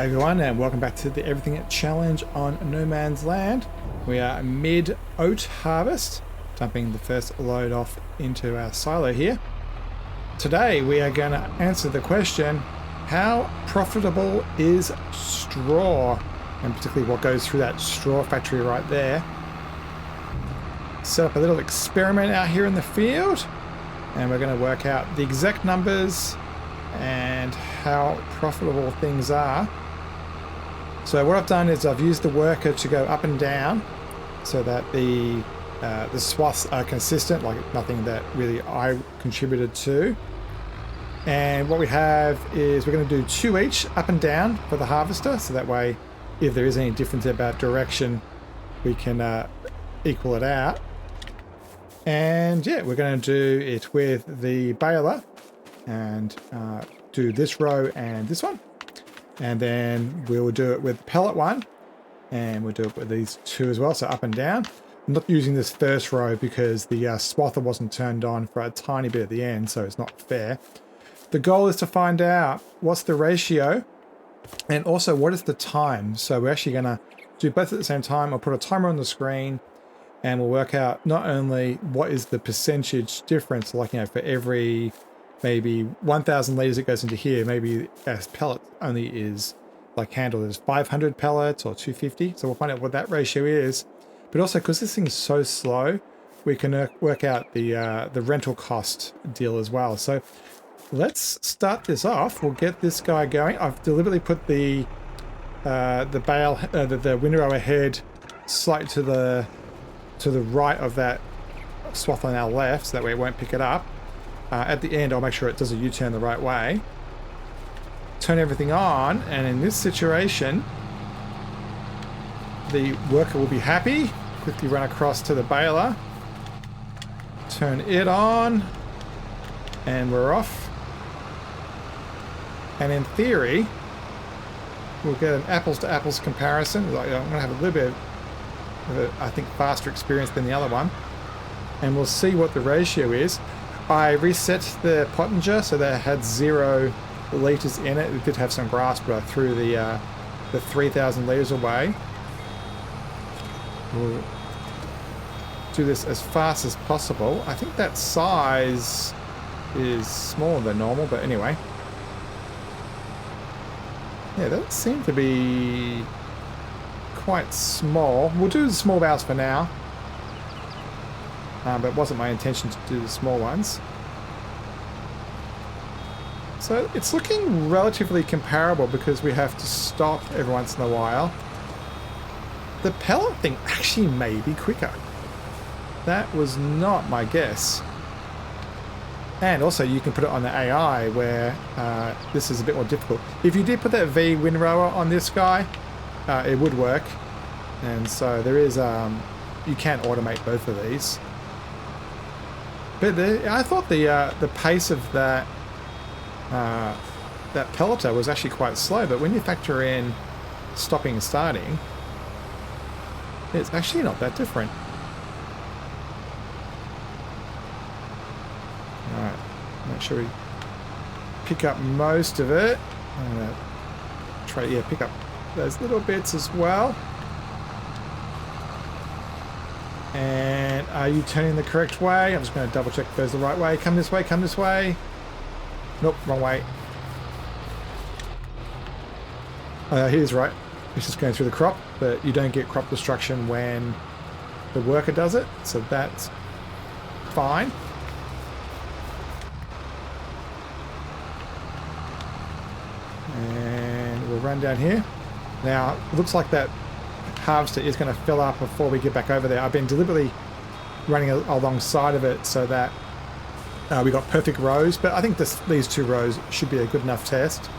Hey everyone, and welcome back to the Everything Challenge on No Man's Land. We are mid-oat harvest, dumping the first load off into our silo here. Today we are going to answer the question, how profitable is straw? And particularly what goes through that straw factory right there. Set up a little experiment out here in the field, and we're going to work out the exact numbers and how profitable things are. So what I've done is I've used the worker to go up and down so that the swaths are consistent, like nothing that really I contributed to. And what we have is we're going to do 2 each up and down for the harvester, so that way if there is any difference about direction we can equal it out. And yeah, we're going to do it with the baler and do this row and this one. And then we'll do it with the pellet one, and we'll do it with these two as well, so up and down. I'm not using this first row because the swather wasn't turned on for a tiny bit at the end, so it's not fair. The goal is to find out what's the ratio and also what is the time. So we're actually going to do both at the same time. I'll put a timer on the screen and we'll work out not only what is the percentage difference, like, you know, for every maybe 1,000 liters it goes into here, maybe as pellet only is like handled as 500 pellets or 250. So we'll find out what that ratio is. But also, because this thing is so slow, we can work out the rental cost deal as well. So let's start this off. We'll get this guy going. I've deliberately put the bale, the windrow ahead slightly to the right of that swath on our left, so that way it won't pick it up. At the end, I'll make sure it does a U-turn the right way. Turn everything on, and in this situation, the worker will be happy. Quickly run across to the baler. Turn it on, and we're off. And in theory, we'll get an apples-to-apples comparison. Like, I'm going to have a little bit of a, I think, faster experience than the other one. And we'll see what the ratio is. I reset the pottinger so that it had 0 liters in it. It did have some grass, but I threw the 3,000 liters away. We'll do this as fast as possible. I think that size is smaller than normal, but anyway. Yeah, that seemed to be quite small. We'll do the small bales for now. But it wasn't my intention to do the small ones. So it's looking relatively comparable because we have to stop every once in a while. The pellet thing actually may be quicker. That was not my guess. And also you can put it on the AI where this is a bit more difficult. If you did put that V windrower on this guy, it would work. And so there is, you can automate both of these. But I thought the pace of that pelleter was actually quite slow. But when you factor in stopping and starting, it's actually not that different. All right, make sure we pick up most of it. I'm gonna try, pick up those little bits as well. And are you turning the correct way? I'm just going to double check it goes the right way. Come this way, come this way. Nope, wrong way. Here's right. It's just going through the crop, but you don't get crop destruction when the worker does it, so that's fine. And we'll run down here. Now, it looks like that harvester is going to fill up before we get back over there. I've been deliberately running alongside of it so that we got perfect rows, but I think these 2 rows should be a good enough test.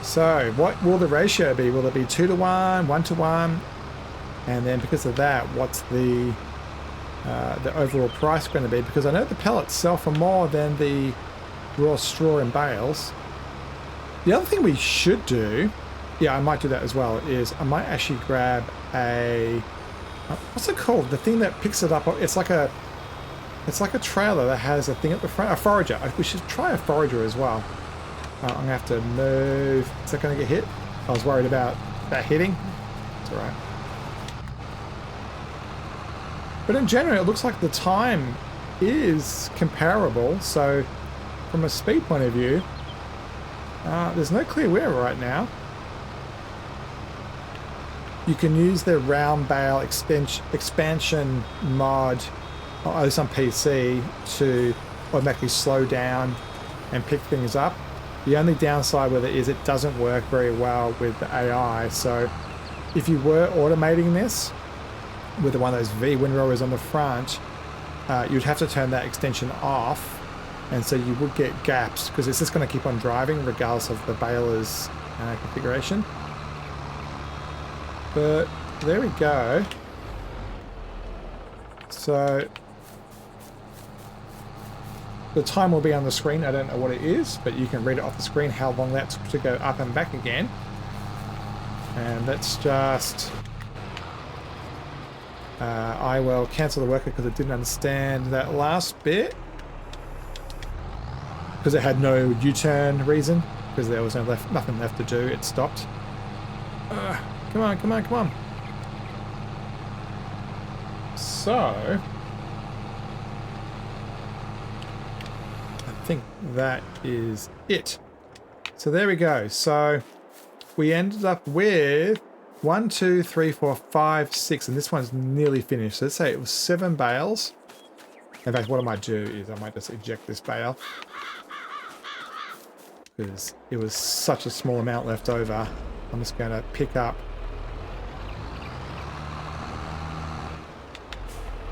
So what will the ratio be? Will it be 2 to 1, 1 to 1? And then because of that, what's the overall price going to be? Because I know the pellets sell for more than the raw straw and bales. The other thing we should do, yeah, I might do that as well, is I might actually grab a, what's it called? The thing that picks it up. It's like a trailer that has a thing at the front, a forager. We should try a forager as well. I'm going to have to move. Is that going to get hit? I was worried about that hitting. It's alright. But in general, it looks like the time is comparable. So from a speed point of view, there's no clear winner right now. You can use the round bale expansion mod, or at least on PC, to automatically slow down and pick things up. The only downside with it is it doesn't work very well with the AI. So if you were automating this with one of those V windrowers on the front, you'd have to turn that extension off, and so you would get gaps because it's just going to keep on driving regardless of the baler's configuration. But there we go. So the time will be on the screen. I don't know what it is, but you can read it off the screen how long that took to go up and back again. And let's just... I will cancel the worker because it didn't understand that last bit. Because it had no U-turn reason. Because there was nothing left to do. It stopped. Come on, come on, come on. So... I think that is it. So there we go. So we ended up with 1, 2, 3, 4, 5, 6, and this one's nearly finished. So let's say it was 7 bales. In fact, what I might do is I might just eject this bale because it was such a small amount left over. I'm just going to pick up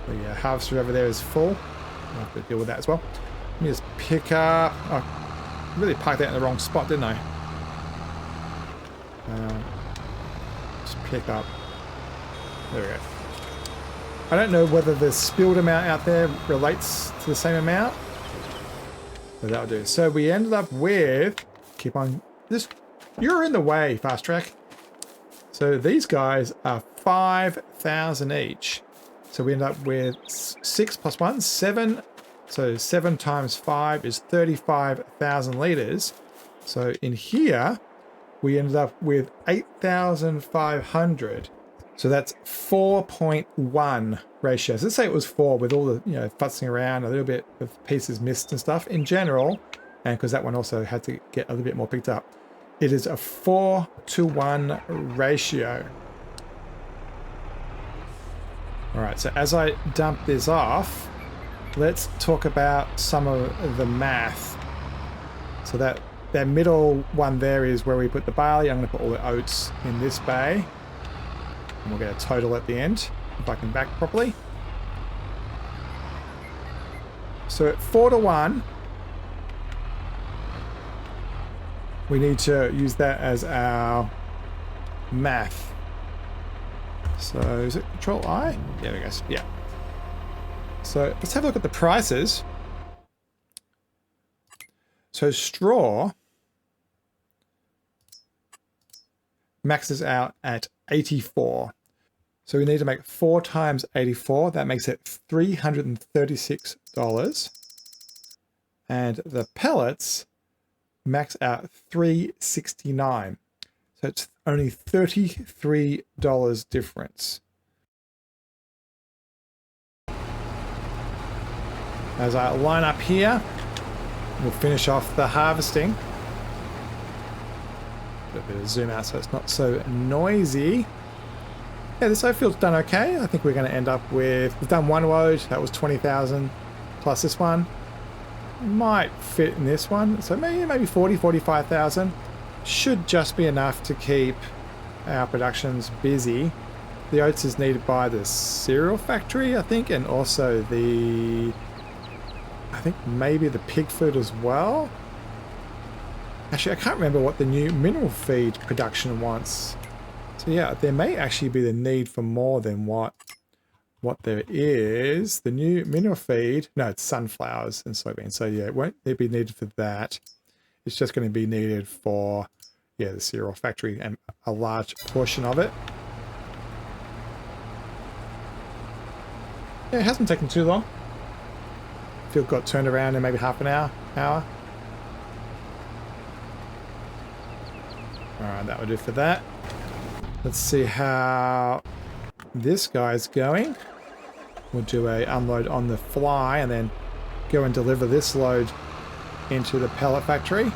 the harvester over there is full. I'll have to deal with that as well. Let me just pick up... Oh, I really parked that in the wrong spot, didn't I? Just pick up... There we go. I don't know whether the spilled amount out there relates to the same amount. But that'll do. So we ended up with... Keep on... This, you're in the way, Fast Track. So these guys are 5,000 each. So we end up with 6 plus 1, 7... So 7 times 5 is 35,000 litres. So in here, we ended up with 8,500. So that's 4.1 ratios. Let's say it was 4 with all the, futzing around, a little bit of pieces missed and stuff. In general, and because that one also had to get a little bit more picked up, it is a 4:1 ratio. All right, so as I dump this off, let's talk about some of the math. So that middle one there is where we put the barley. I'm going to put all the oats in this bay. And we'll get a total at the end, if I can back properly. So at 4:1, we need to use that as our math. So is it Control I? There we go. Yeah. So let's have a look at the prices. So straw maxes out at 84. So we need to make 4 times 84. That makes it $336. And the pellets max out $369. So it's only $33 difference. As I line up here, we'll finish off the harvesting. A bit of zoom out so it's not so noisy. Yeah, this field's done okay. I think we're going to end up with... We've done one load. That was 20,000 plus this one. Might fit in this one. So maybe 40, 45,000. Should just be enough to keep our productions busy. The oats is needed by the cereal factory, I think, and also the... I think maybe the pig food as well. Actually, I can't remember what the new mineral feed production wants. So yeah, there may actually be the need for more than what there is. The new mineral feed, no, it's sunflowers and soybeans. So yeah, it won't be needed for that. It's just going to be needed for, yeah, the cereal factory and a large portion of it. Yeah, it hasn't taken too long. Field got turned around in maybe half an hour. Alright, that will do for that. Let's see how this guy's going. We'll do a unload on the fly and then go and deliver this load into the pellet factory.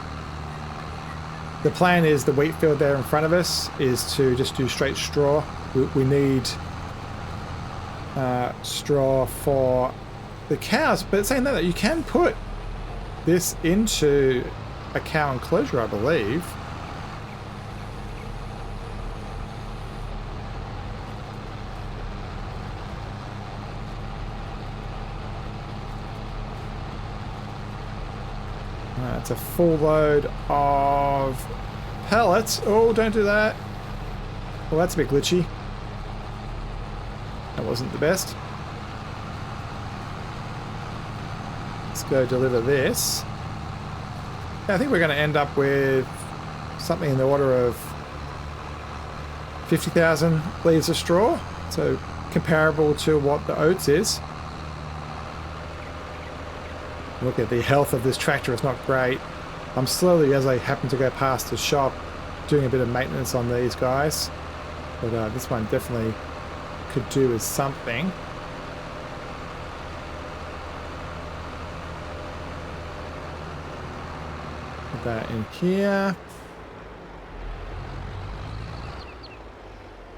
The plan is the wheat field there in front of us is to just do straight straw. We need straw for the cows, but saying that, you can put this into a cow enclosure, I believe. It's a full load of pellets. Oh, don't do that. Well, that's a bit glitchy. That wasn't the best. Let's go deliver this. I think we're going to end up with something in the order of 50,000 leaves of straw. So comparable to what the oats is. Look at the health of this tractor, it's not great. I'm slowly, as I happen to go past the shop, doing a bit of maintenance on these guys. But this one definitely could do with something. Put that in here.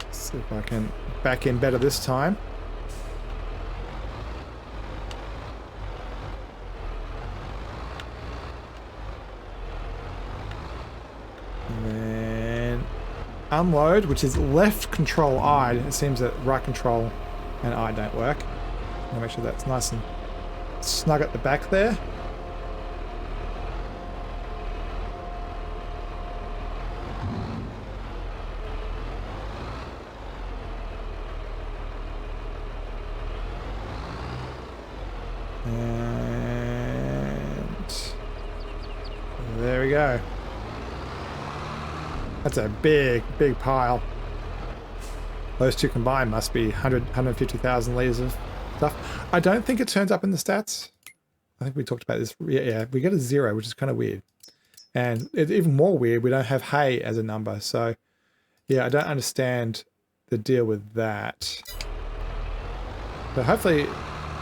See if I can back in better this time. Unload, which is left control I. It seems that right control and I don't work. I'll make sure that's nice and snug at the back there. And there we go. That's a big, big pile. Those two combined must be 150,000 litres of stuff. I don't think it turns up in the stats. I think we talked about this. Yeah, we get a 0, which is kind of weird. And it's even more weird, we don't have hay as a number. So, yeah, I don't understand the deal with that. But hopefully,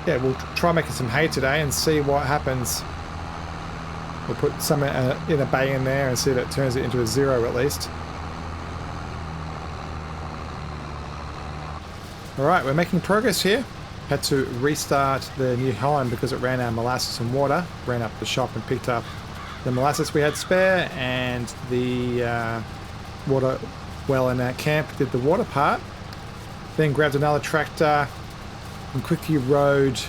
yeah, we'll try making some hay today and see what happens. We'll put some in a bay in there and see if it turns it into a 0 at least. Alright, we're making progress here. Had to restart the New Holland because it ran out of molasses and water. Ran up the shop and picked up the molasses we had spare, and the water well in our camp did the water part. Then grabbed another tractor and quickly mowed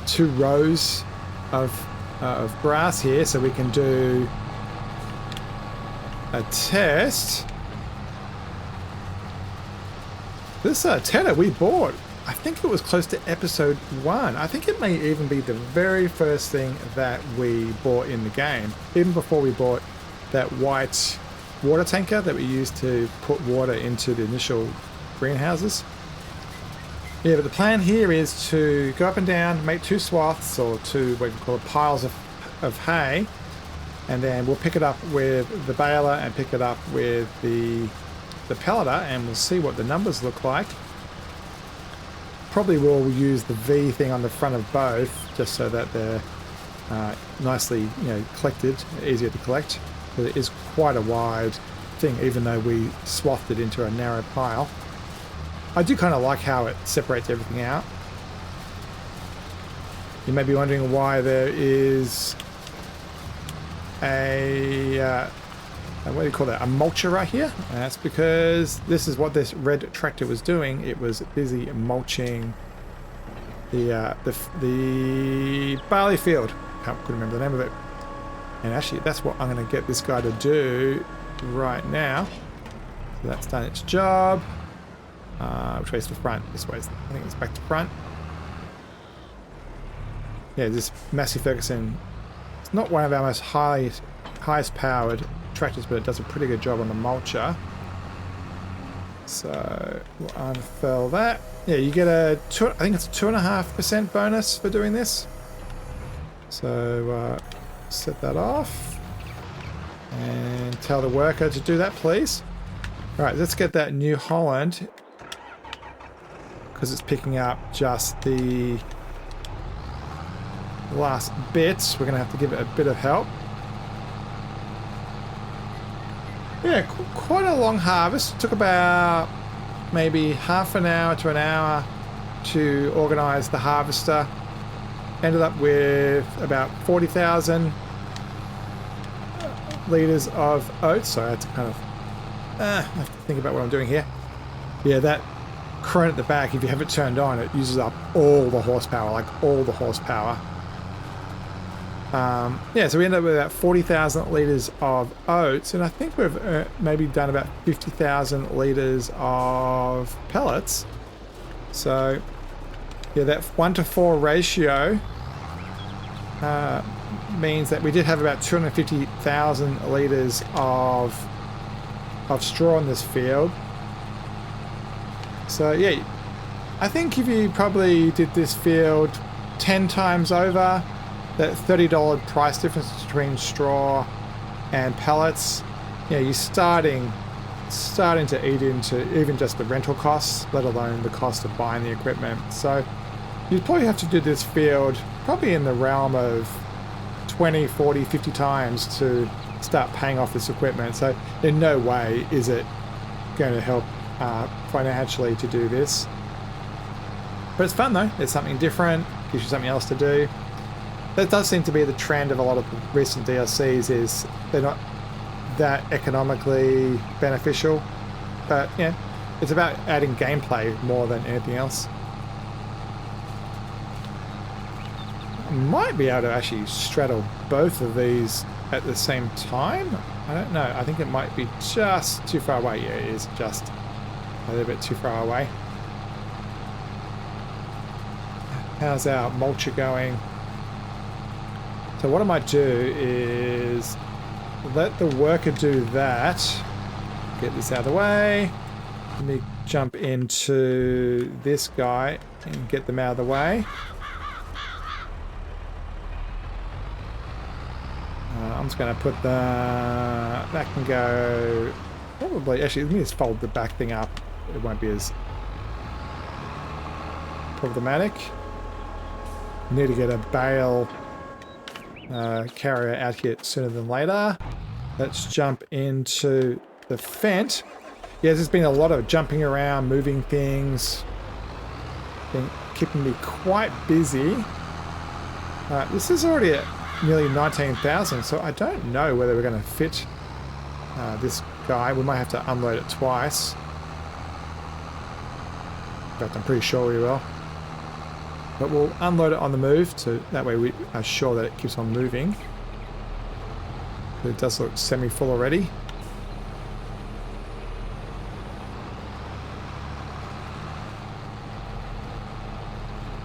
2 rows of grass here so we can do a test. This tedder we bought, I think it was close to episode 1. I think it may even be the very first thing that we bought in the game, even before we bought that white water tanker that we used to put water into the initial greenhouses. Yeah, but the plan here is to go up and down, make 2 swaths, or 2 what you call it, piles of hay, and then we'll pick it up with the baler and pick it up with the pelleter, and we'll see what the numbers look like. Probably we'll use the V thing on the front of both, just so that they're nicely, collected, easier to collect. But it is quite a wide thing, even though we swathed it into a narrow pile. I do kind of like how it separates everything out. You may be wondering why there is a what do you call that? A mulcher right here. And that's because this is what this red tractor was doing. It was busy mulching the barley field. I couldn't remember the name of it. And actually, that's what I'm going to get this guy to do right now. So that's done its job. Which way's the front? This way. I think it's back to front. Yeah, this Massey Ferguson. It's not one of our most highest powered tractors, but it does a pretty good job on the mulcher. So we'll unfurl that. Yeah, you get I think it's a 2.5% bonus for doing this. So set that off. And tell the worker to do that, please. All right, let's get that New Holland, because it's picking up just the last bits. We're going to have to give it a bit of help. Yeah, quite a long harvest. It took about maybe half an hour to an hour to organize the harvester. Ended up with about 40,000 litres of oats. So I had to kind of I have to think about what I'm doing here. Yeah, that crane at the back, if you have it turned on, it uses up all the horsepower, like all the horsepower. Yeah, so we ended up with about 40,000 litres of oats, and I think we've maybe done about 50,000 litres of pellets. So, yeah, that 1-to-4 ratio means that we did have about 250,000 litres of straw in this field. So, yeah, I think if you probably did this field 10 times over, that $30 price difference between straw and pellets, yeah, you're starting to eat into even just the rental costs, let alone the cost of buying the equipment. So you'd probably have to do this field probably in the realm of 20, 40, 50 times to start paying off this equipment. So in no way is it going to help financially to do this. But it's fun though. It's something different, gives you something else to do. That does seem to be the trend of a lot of the recent DLCs, is they're not that economically beneficial, but yeah, it's about adding gameplay more than anything else. I might be able to actually straddle both of these at the same time. I don't know. I think it might be just too far away. Yeah, it is just a little bit too far away. How's our mulcher going? So what I might do is let the worker do that. Get this out of the way. Let me jump into this guy and get them out of the way. I'm just going to put that can go probably, actually let me just fold the back thing up. It won't be as problematic. Need to get a bale carrier out here sooner than later. Let's jump into the Fent. Yeah, there's been a lot of jumping around, moving things, been keeping me quite busy. This is already at nearly 19,000, so I don't know whether we're going to fit this guy. We might have to unload it twice. In fact, I'm pretty sure we will. But we'll unload it on the move, so that way we are sure that it keeps on moving. It does look semi-full already.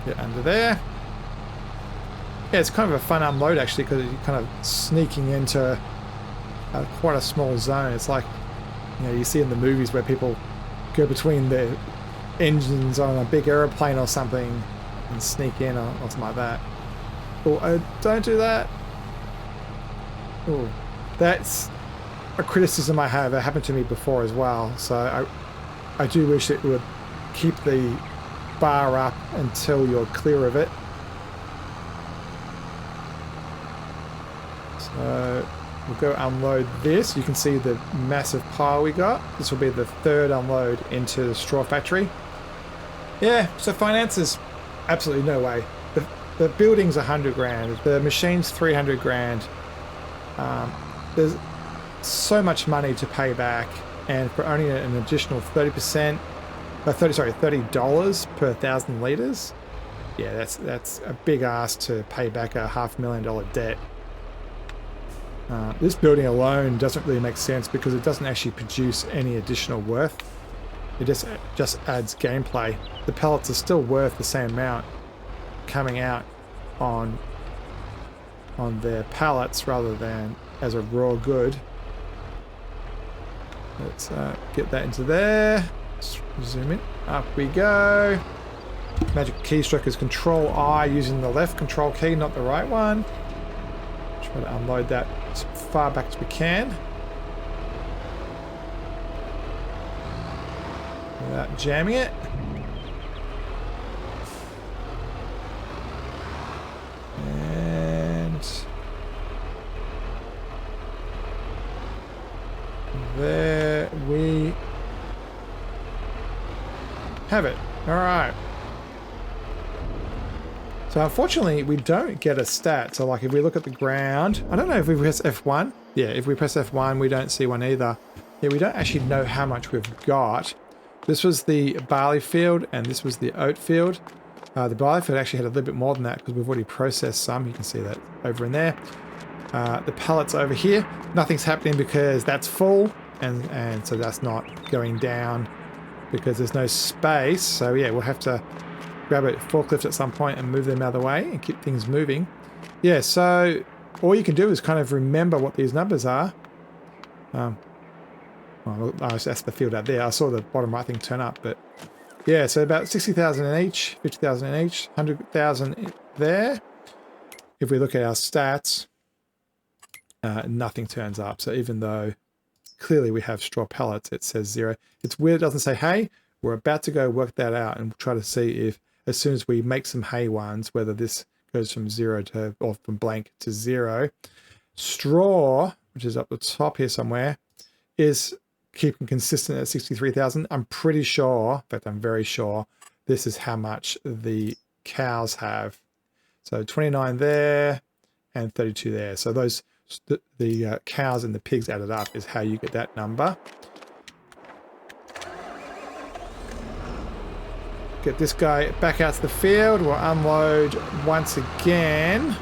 Get under there. Yeah, it's kind of a fun unload actually, because you're kind of sneaking into quite a small zone. It's like, you know, you see in the movies where people go between the engines on a big aeroplane or something and sneak in or something like that. Oh, don't do that. Oh, that's a criticism I have. It happened to me before as well. So I do wish it would keep the bar up until you're clear of it. So we'll go unload this. You can see the massive pile we got. This will be the third unload into the straw factory. Yeah, so finances, absolutely no way. The building's 100 grand. The machine's 300 grand. There's so much money to pay back, and for only an additional 30%, $30 per 1,000 litres. Yeah, that's a big ask to pay back a $500,000 debt. This building alone doesn't really make sense because it doesn't actually produce any additional worth. It just adds gameplay. The pellets are still worth the same amount coming out on their pallets rather than as a raw good. Let's get that into there. Let's zoom in. Up we go. Magic keystroke is Control I using the left control key, not the right one. Try to unload that as far back as we can. without jamming it. And there we have it. All right. So unfortunately, we don't get a stat. So like if we look at the ground, I don't know if we press F1. Yeah, if we press F1, we don't see one either. Yeah, we don't actually know how much we've got. This was the barley field and this was the oat field. The barley field actually had a little bit more than that because we've already processed some. You can see that over in there. The pellets over here, nothing's happening because that's full. And so that's not going down because there's no space. So yeah, we'll have to grab a forklift at some point and move them out of the way and keep things moving. Yeah, so all you can do is kind of remember what these numbers are. Well, that's the field out there. I saw the bottom right thing turn up, but yeah, so about 60,000 in each, 50,000 in each, 100,000 there. If we look at our stats, nothing turns up. So even though clearly we have straw pellets, it says 0. It's weird it doesn't say hay. We're about to go work that out and try to see if as soon as we make some hay ones, whether this goes from 0 to, or from blank to 0. Straw, which is up the top here somewhere, is keeping consistent at 63,000. I'm pretty sure, in fact, I'm very sure, this is how much the cows have. So 29 there and 32 there. So those, the cows and the pigs added up is how you get that number. Get this guy back out to the field. We'll unload once again.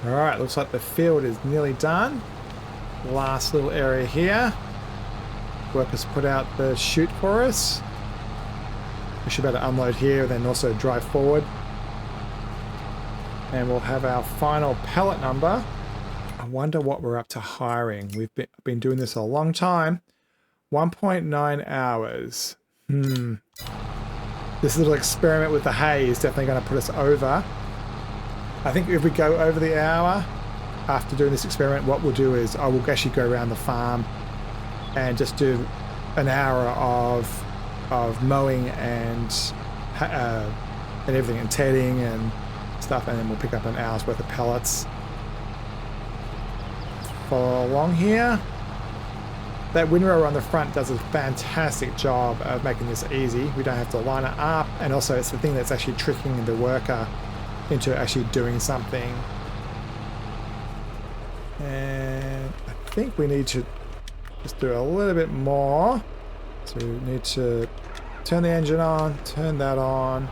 All right, looks like the field is nearly done. Last little area here. Workers put out the chute for us. We should be able to unload here and then also drive forward. And we'll have our final pellet number. I wonder what we're up to hiring. We've been doing this a long time. 1.9 hours. This little experiment with the hay is definitely going to put us over. I think if we go over the hour after doing this experiment, what we'll do is I will actually go around the farm and just do an hour of mowing and everything and tedding and stuff, and then we'll pick up an hour's worth of pellets. Follow along here. That windrower on the front does a fantastic job of making this easy. We don't have to line it up, and also it's the thing that's actually tricking the worker into actually doing something. And I think we need to just do a little bit more. So we need to turn the engine on, turn that on.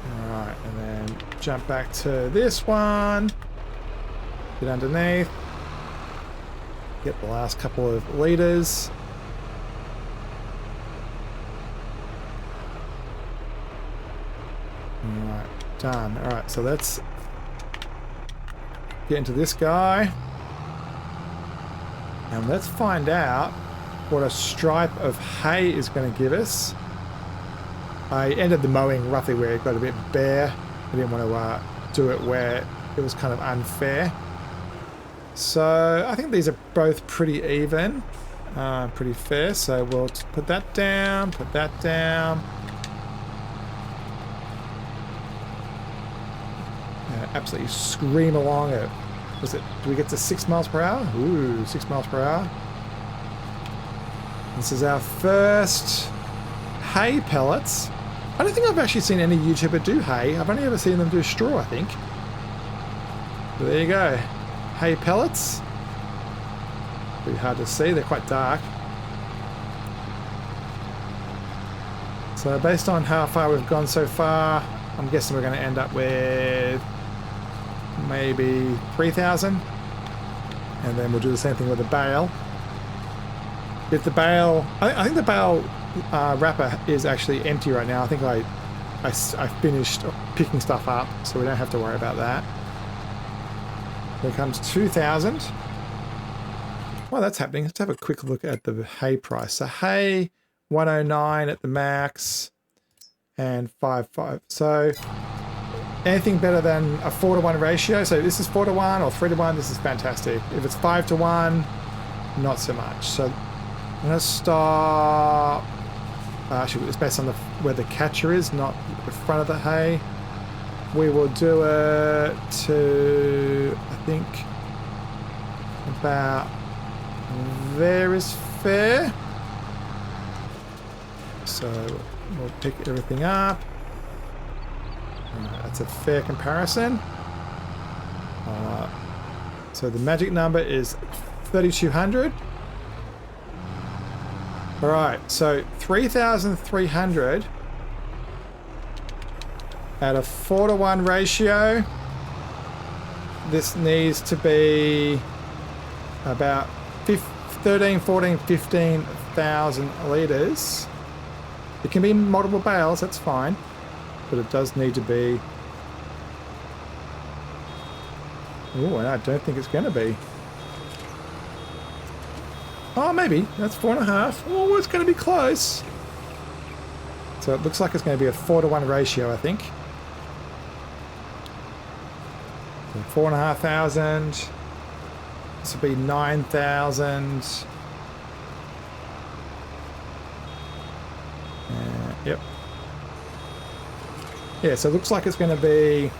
Alright, and then jump back to this one. Get underneath. Get the last couple of liters. Alright, done. Alright, so let's get into this guy. And let's find out what a stripe of hay is going to give us. I ended the mowing roughly where it got a bit bare. I didn't want to do it where it was kind of unfair. So I think these are both pretty even, pretty fair. So we'll put that down, put that down. Absolutely scream along it. Was it? Do we get to 6 miles per hour? Ooh, 6 miles per hour. This is our first hay pellets. I don't think I've actually seen any YouTuber do hay. I've only ever seen them do straw, I think. But there you go. Hay pellets. Pretty hard to see. They're quite dark. So based on how far we've gone so far, I'm guessing we're going to end up with maybe 3,000, and then we'll do the same thing with the bale. If the bale, I think the bale wrapper is actually empty right now. I think I finished picking stuff up, so we don't have to worry about that. Here comes 2,000. While that's happening, let's have a quick look at the hay price. So hay 109 at the max and 5.5. So Anything better than a 4-to-1 ratio. So this is 4-to-1 or 3-to-1. This is fantastic. If it's 5-to-1, not so much. So I'm going to stop. Actually, it's based on where the catcher is, not the front of the hay. We will do it to, I think, about there is fair. So we'll pick everything up. That's a fair comparison. So the magic number is 3,200. All right, so 3,300 at a 4-to-1 ratio. This needs to be about 13, 14, 15,000 litres. It can be multiple bales, that's fine, but it does need to be. Oh, I don't think it's going to be. Oh, maybe. That's 4.5. Oh, it's going to be close. So it looks like it's going to be a 4-to-1 ratio, I think. So 4,500. This will be 9,000. Yep. Yeah, so it looks like it's going to be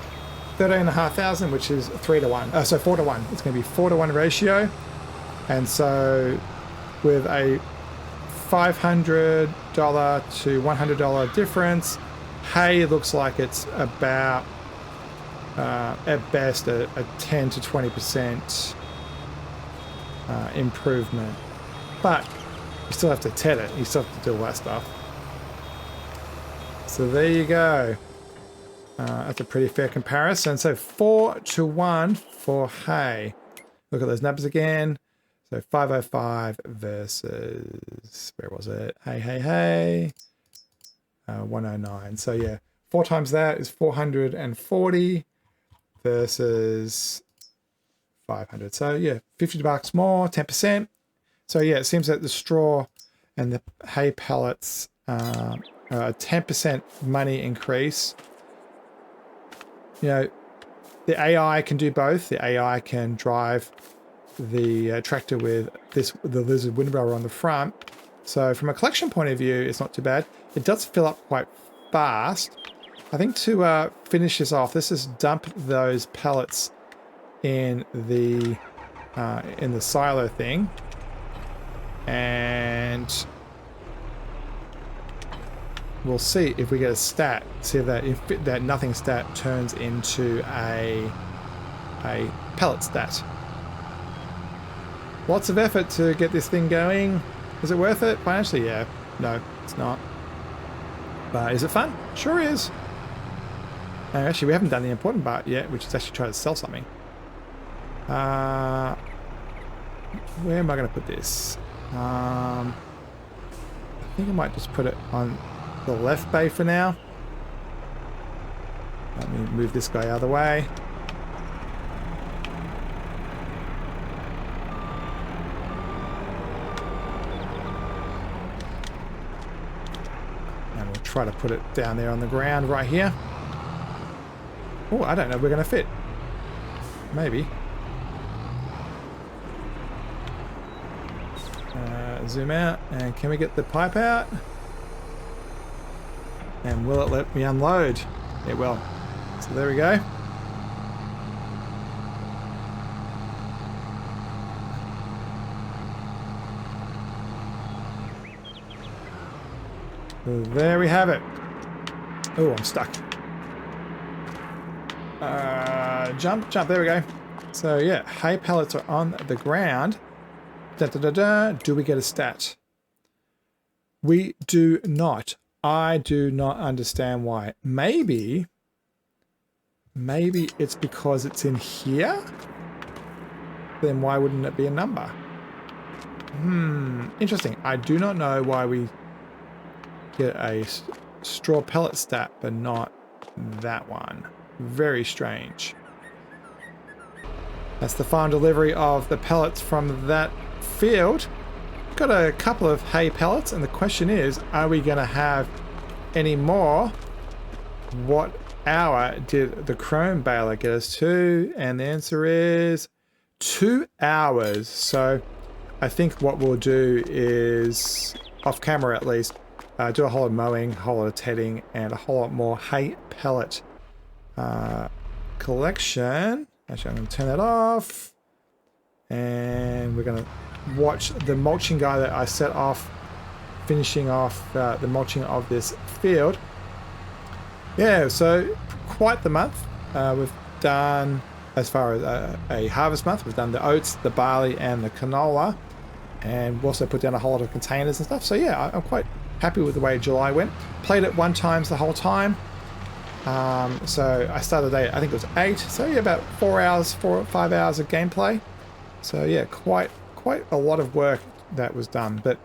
13,500, which is 3-to-1. So 4-to-1. It's going to be 4-to-1 ratio. And so with a $500 to $100 difference, hay looks like it's about, at best, a 10 to 20% improvement. But you still have to tet it. You still have to do all that stuff. So there you go. That's a pretty fair comparison. So 4-to-1 for hay. Look at those numbers again. So 505 versus, where was it? Hey. 109. So yeah, 4 times that is 440 versus 500. So yeah, $50 more, 10%. So yeah, it seems that the straw and the hay pellets are a 10% money increase. You know, the AI can do both. The AI can drive the tractor with the lizard windrower on the front. So from a collection point of view, it's not too bad. It does fill up quite fast. I think to finish this off, let's just dump those pellets in the silo thing, and we'll see if we get a stat. See if that nothing stat turns into a pellet stat. Lots of effort to get this thing going. Is it worth it financially? Yeah. No, it's not. But is it fun? Sure is. And actually, we haven't done the important part yet, which is actually try to sell something. Where am I going to put this? I think I might just put it on the left bay for now. Let me move this guy out of the way. And we'll try to put it down there on the ground right here. Oh, I don't know if we're going to fit. Maybe. Zoom out, and can we get the pipe out? And will it let me unload? It will. So there we go. So there we have it. Oh, I'm stuck. Jump, there we go. So yeah, hay pellets are on the ground. Do we get a stat? We do not. I do not understand why. Maybe it's because it's in here? Then why wouldn't it be a number? Interesting. I do not know why we get a straw pellet stat, but not that one. Very strange. That's the final delivery of the pellets from that field. Got a couple of hay pellets, and the question is, are we going to have any more? What hour did the chrome baler get us to? And the answer is 2 hours. So I think what we'll do is, off camera at least, do a whole lot of mowing, a whole lot of tedding, and a whole lot more hay pellet collection. Actually, I'm going to turn that off. And we're going to watch the mulching guy that I set off, finishing off the mulching of this field. Yeah, so quite the month. We've done, as far as a harvest month, we've done the oats, the barley, and the canola. And we also put down a whole lot of containers and stuff. So yeah, I'm quite happy with the way July went. Played it 1 time the whole time. So I started the day, I think it was 8. So yeah, about 4 or 5 hours of gameplay. So yeah, quite a lot of work that was done. But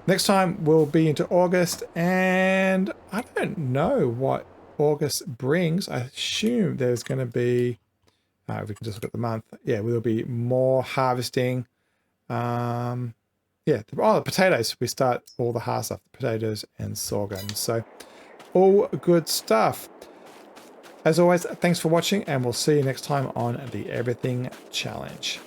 next time we'll be into August, and I don't know what August brings. I assume there's going to be, if we can just look at the month, yeah, we'll be more harvesting. Yeah, the potatoes. We start all the hard stuff, the potatoes and sorghum. So all good stuff. As always, thanks for watching, and we'll see you next time on the Everything Challenge.